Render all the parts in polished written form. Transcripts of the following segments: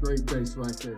Great base right there.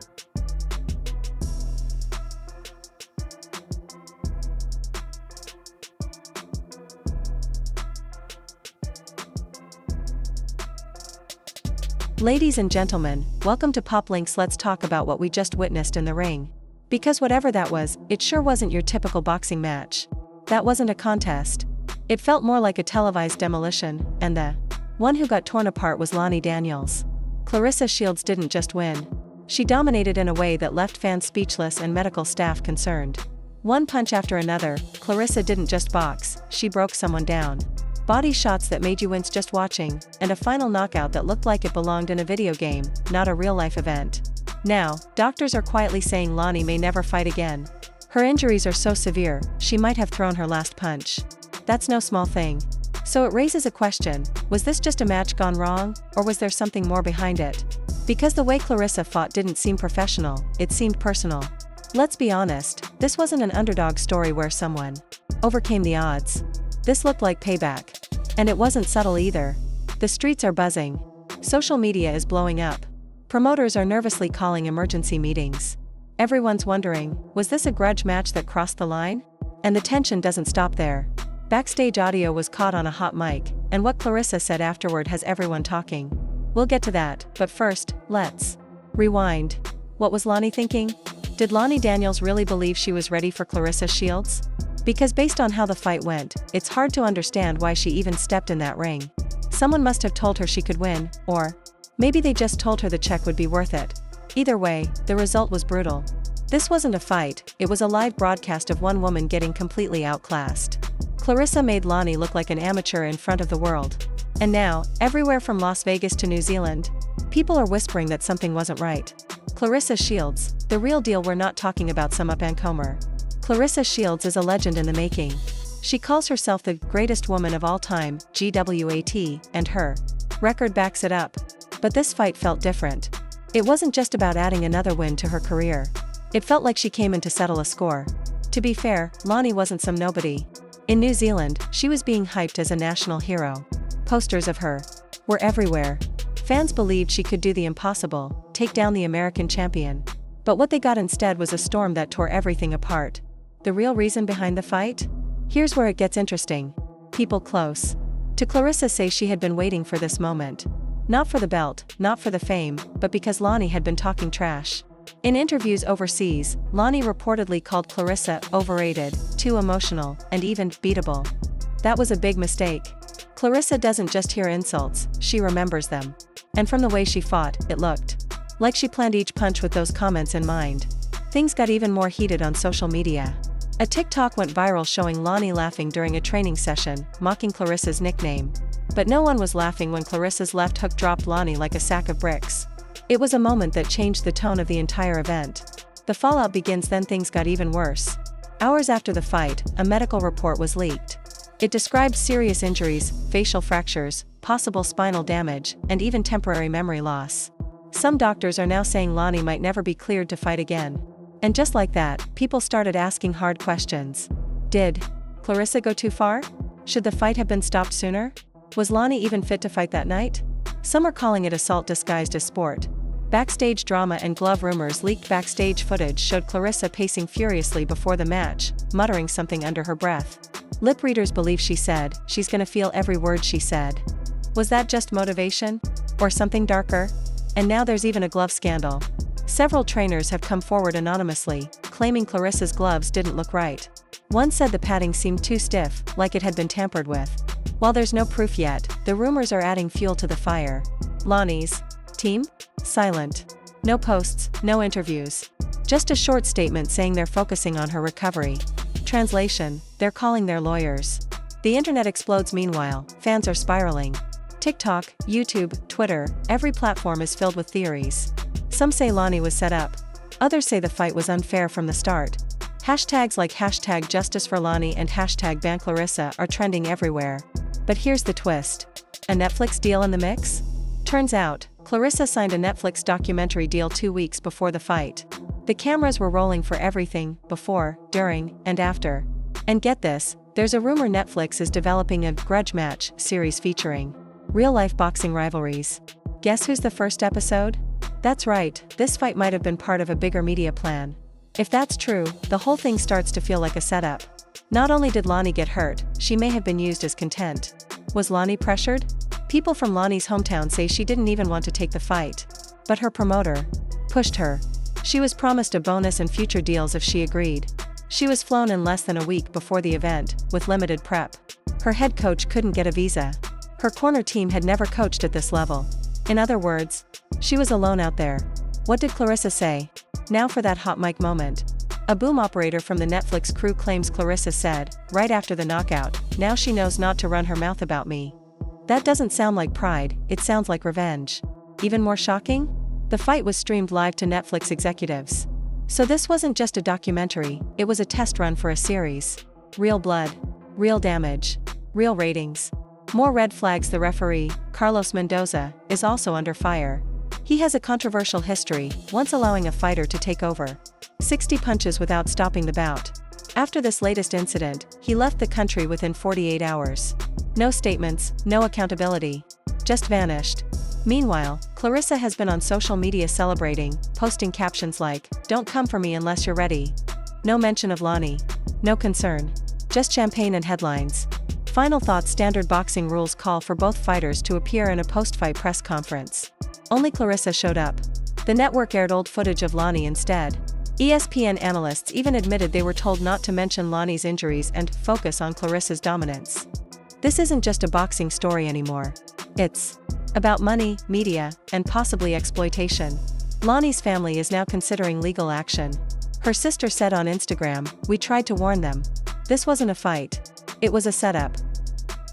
Ladies and gentlemen, welcome to PopLink's Let's Talk About What We Just Witnessed in the Ring. Because whatever that was, it sure wasn't your typical boxing match. That wasn't a contest. It felt more like a televised demolition, and the one who got torn apart was Lani Daniels. Claressa Shields didn't just win. She dominated in a way that left fans speechless and medical staff concerned. One punch after another, Claressa didn't just box, she broke someone down. Body shots that made you wince just watching, and a final knockout that looked like it belonged in a video game, not a real-life event. Now, doctors are quietly saying Lani may never fight again. Her injuries are so severe, she might have thrown her last punch. That's no small thing. So it raises a question, was this just a match gone wrong, or was there something more behind it? Because the way Claressa fought didn't seem professional, it seemed personal. Let's be honest, this wasn't an underdog story where someone overcame the odds. This looked like payback. And it wasn't subtle either. The streets are buzzing. Social media is blowing up. Promoters are nervously calling emergency meetings. Everyone's wondering, was this a grudge match that crossed the line? And the tension doesn't stop there. Backstage audio was caught on a hot mic, and what Claressa said afterward has everyone talking. We'll get to that, but first, let's rewind. What was Lani thinking? Did Lani Daniels really believe she was ready for Claressa Shields? Because based on how the fight went, it's hard to understand why she even stepped in that ring. Someone must have told her she could win, or maybe they just told her the check would be worth it. Either way, the result was brutal. This wasn't a fight, it was a live broadcast of one woman getting completely outclassed. Claressa made Lani look like an amateur in front of the world. And now, everywhere from Las Vegas to New Zealand, people are whispering that something wasn't right. Claressa Shields, the real deal. We're not talking about some up-and-comer. Claressa Shields is a legend in the making. She calls herself the greatest woman of all time, GWAT, and her record backs it up. But this fight felt different. It wasn't just about adding another win to her career. It felt like she came in to settle a score. To be fair, Lani wasn't some nobody. In New Zealand, she was being hyped as a national hero. Posters of her were everywhere. Fans believed she could do the impossible, take down the American champion. But what they got instead was a storm that tore everything apart. The real reason behind the fight? Here's where it gets interesting. People close to Claressa say she had been waiting for this moment. Not for the belt, not for the fame, but because Lani had been talking trash. In interviews overseas, Lani reportedly called Claressa overrated, too emotional, and even beatable. That was a big mistake. Claressa doesn't just hear insults, she remembers them. And from the way she fought, it looked like she planned each punch with those comments in mind. Things got even more heated on social media. A TikTok went viral showing Lani laughing during a training session, mocking Claressa's nickname. But no one was laughing when Claressa's left hook dropped Lani like a sack of bricks. It was a moment that changed the tone of the entire event. The fallout begins, then things got even worse. Hours after the fight, a medical report was leaked. It described serious injuries, facial fractures, possible spinal damage, and even temporary memory loss. Some doctors are now saying Lani might never be cleared to fight again. And just like that, people started asking hard questions. Did Claressa go too far? Should the fight have been stopped sooner? Was Lani even fit to fight that night? Some are calling it assault disguised as sport. Backstage drama and glove rumors. Leaked backstage footage showed Claressa pacing furiously before the match, muttering something under her breath. Lip readers believe she said, "She's gonna feel every word she said." Was that just motivation? Or something darker? And now there's even a glove scandal. Several trainers have come forward anonymously, claiming Claressa's gloves didn't look right. One said the padding seemed too stiff, like it had been tampered with. While there's no proof yet, the rumors are adding fuel to the fire. Lani's team? Silent. No posts, no interviews. Just a short statement saying they're focusing on her recovery. Translation: they're calling their lawyers. The internet explodes meanwhile, fans are spiraling. TikTok, YouTube, Twitter, every platform is filled with theories. Some say Lani was set up. Others say the fight was unfair from the start. Hashtags like #JusticeForLani and #BanClaressa are trending everywhere. But here's the twist. A Netflix deal in the mix? Turns out, Claressa signed a Netflix documentary deal 2 weeks before the fight. The cameras were rolling for everything, before, during, and after. And get this, there's a rumor Netflix is developing a grudge match series featuring real-life boxing rivalries. Guess who's the first episode? That's right, this fight might have been part of a bigger media plan. If that's true, the whole thing starts to feel like a setup. Not only did Lani get hurt, she may have been used as content. Was Lani pressured? People from Lani's hometown say she didn't even want to take the fight. But her promoter pushed her. She was promised a bonus and future deals if she agreed. She was flown in less than a week before the event, with limited prep. Her head coach couldn't get a visa. Her corner team had never coached at this level. In other words, she was alone out there. What did Claressa say? Now for that hot mic moment. A boom operator from the Netflix crew claims Claressa said, right after the knockout, "Now she knows not to run her mouth about me." That doesn't sound like pride, it sounds like revenge. Even more shocking? The fight was streamed live to Netflix executives. So this wasn't just a documentary, it was a test run for a series. Real blood. Real damage. Real ratings. More red flags. The referee, Carlos Mendoza, is also under fire. He has a controversial history, once allowing a fighter to take over 60 punches without stopping the bout. After this latest incident, he left the country within 48 hours. No statements, no accountability. Just vanished. Meanwhile, Claressa has been on social media celebrating, posting captions like, "Don't come for me unless you're ready." No mention of Lani. No concern. Just champagne and headlines. Final thoughts. Standard boxing rules call for both fighters to appear in a post-fight press conference. Only Claressa showed up. The network aired old footage of Lani instead. ESPN analysts even admitted they were told not to mention Lani's injuries and focus on Claressa's dominance. This isn't just a boxing story anymore. It's about money, media, and possibly exploitation. Lani's family is now considering legal action. Her sister said on Instagram, "We tried to warn them. This wasn't a fight. It was a setup."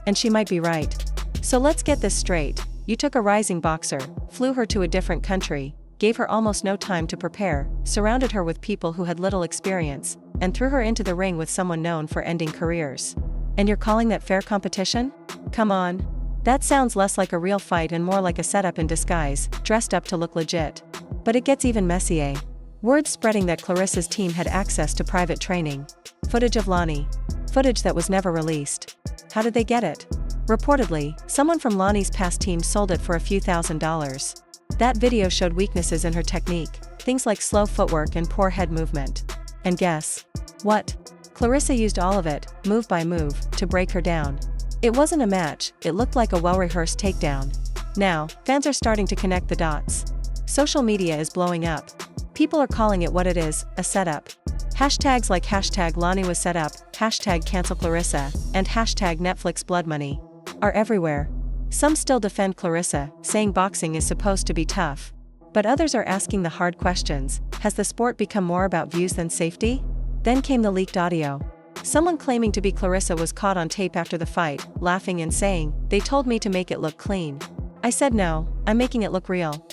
And she might be right. So let's get this straight. You took a rising boxer, flew her to a different country, gave her almost no time to prepare, surrounded her with people who had little experience, and threw her into the ring with someone known for ending careers. And you're calling that fair competition? Come on. That sounds less like a real fight and more like a setup in disguise, dressed up to look legit. But it gets even messier. Word spreading that Claressa's team had access to private training. Footage of Lani. Footage that was never released. How did they get it? Reportedly, someone from Lani's past team sold it for a few $1,000s. That video showed weaknesses in her technique, things like slow footwork and poor head movement. And guess what? Claressa used all of it, move by move, to break her down. It wasn't a match, it looked like a well-rehearsed takedown. Now, fans are starting to connect the dots. Social media is blowing up. People are calling it what it is, a setup. Hashtags like hashtag Lani was set up, hashtag cancel Claressa, and hashtag Netflix blood money are everywhere. Some still defend Claressa, saying boxing is supposed to be tough. But others are asking the hard questions. Has the sport become more about views than safety? Then came the leaked audio. Someone claiming to be Claressa was caught on tape after the fight, laughing and saying, "They told me to make it look clean. I said no, I'm making it look real."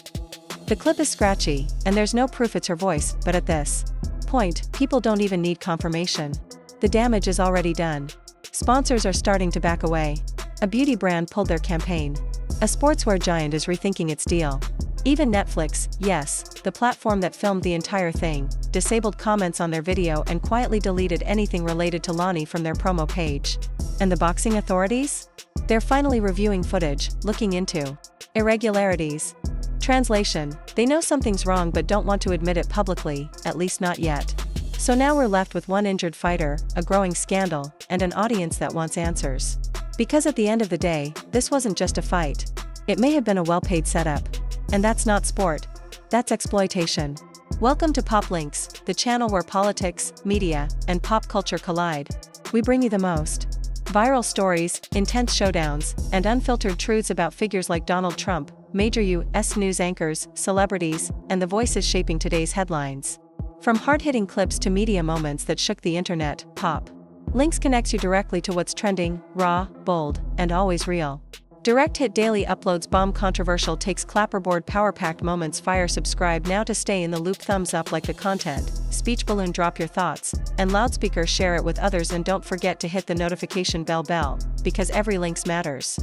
The clip is scratchy, and there's no proof it's her voice, but at this point, people don't even need confirmation. The damage is already done. Sponsors are starting to back away. A beauty brand pulled their campaign. A sportswear giant is rethinking its deal. Even Netflix, yes, the platform that filmed the entire thing, disabled comments on their video and quietly deleted anything related to Lani from their promo page. And the boxing authorities? They're finally reviewing footage, looking into irregularities. Translation: they know something's wrong but don't want to admit it publicly, at least not yet. So now we're left with one injured fighter, a growing scandal, and an audience that wants answers. Because at the end of the day, this wasn't just a fight. It may have been a well-paid setup. And that's not sport. That's exploitation. Welcome to Pop Links, the channel where politics, media, and pop culture collide. We bring you the most viral stories, intense showdowns, and unfiltered truths about figures like Donald Trump, major U.S. news anchors, celebrities, and the voices shaping today's headlines. From hard-hitting clips to media moments that shook the internet, Pop Links connects you directly to what's trending, raw, bold, and always real. Direct Hit Daily uploads bomb controversial takes clapperboard power-packed moments fire. Subscribe now to stay in the loop. Thumbs up like the content, speech balloon drop your thoughts, and loudspeaker share it with others, and don't forget to hit the notification bell because every links matters.